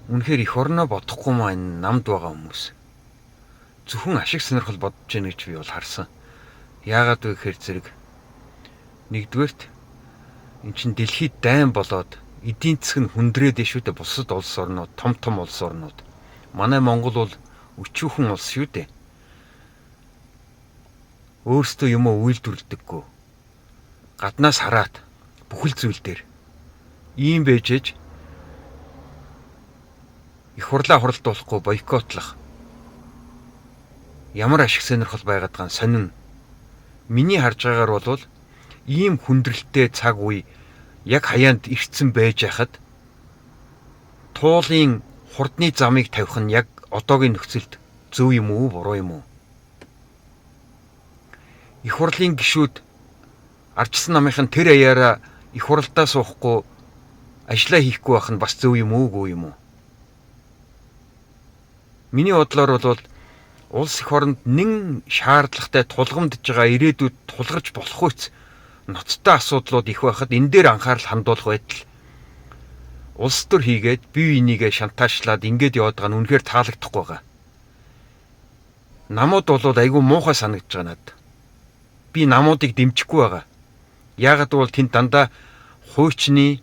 Үнэхээр эх орноо бодохгүй маань намд байгаа хүмүүс. Зөвхөн ашиг сонирхол бодож яах гэж би бол харсан. Яагаад вэ гэхээр зэрэг нэгдүгээрт эн чин дэлхийд дайн болоод эдийн засаг нь хүндрээд шүү дээ. Бусад улс орнууд, том улс орнууд. Манай Монгол бол өчүүхэн улс шүү дээ. Өөрсдөө юм үйлдвэрлэдэггүй. Гаднаас хараад бүхэл зүйл дээр ийм байжээж их хурлаа хуралдуулахгүй бойкотлох ямар ашиг сонирхол байгаад байгаа нь сонин. Миний харж байгаагаар бол ийм хүндрэлтэй цаг үе яг хаяанд ирсэн байж хахад туулын хурдны замыг тавих нь яг одоогийн нөхцөлд зөв юм уу, буруу юм уу? Их хурлын гишүүд ардчсан намынхын тэр аяараа их хуралдаа суухгүй ажиллаа хийхгүй байх нь бас зөв юм уу, үгүй юм уу? Миний бодлоор бол улс их оронд нэн шаардлагатай тулгамдж байгаа ирээдүйд тулгарч болох үс ноцтой асуудлууд их байхад энэ дээр анхаарал хандуулах байтал улс төр хийгээд бие бинийгээ шантаачлаад ингээд яваад байгаа нь үнэхээр таалагдахгүй байгаа. Намууд бол айгүй муухай санагдаж байгаа надад. Би намуудыг дэмжихгүй байгаа. Яагаад гэвэл тэнд дандаа хуйчны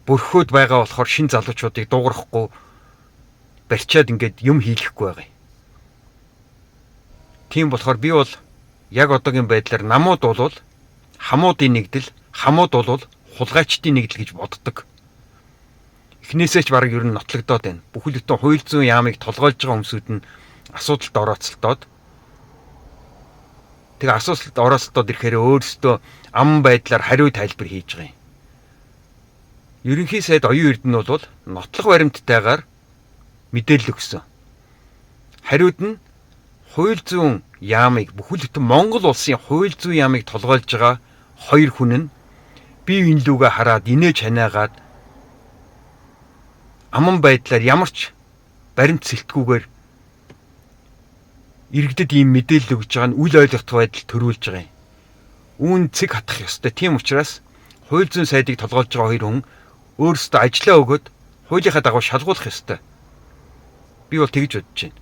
бүрхөөд байгаа болохоор шин залуучуудыг дуугарахгүй барьчаад ингээд юм хийлэхгүй байгаа. Тийм болохоор би бол яг одоогийн байдлаар намууд бол хамуудын нэгдэл, хамууд бол хулгайчдын нэгдэл гэж боддог. Эхнээсээ ч бараг ер нь нотлогдоод байна. Бүхэл бүтэн хууль зүйн яамыг толгойлж байгаа хүмүүсүүд нь асуудалд орооцолдоод тэгээ асуудалд орооцолдоод ирэхээр өөрсдөө ам байдлаар хариу тайлбар хийж байгаа юм. Ерөнхий сайд оюун эрдэнэ бол нотлох баримттайгаар мэдээлэл өгсөн. Хариуд нь хууль зүйн яамыг бүхэл бүтэн Монгол улсын хууль зүйн яамыг толгойлж байгаа хоёр хүн нь бие биенлүүгээ хараад инээж ханаагаад аман байдлаар ямар ч баримт сэлтгүүгээр иргэдэд ийм мэдээлэл өгж байгаа нь үл ойлгох байдал төрүүлж байгаа юм. Үүн цэг хатах ёстой. Тийм учраас хууль зүйн сайдыг толгойлж байгаа хоёр хүн өөрсдөө ажиллаа өгөөд хуулийнхаа дагуу шалгуулах ёстой. Би бол тэгж бодож байна.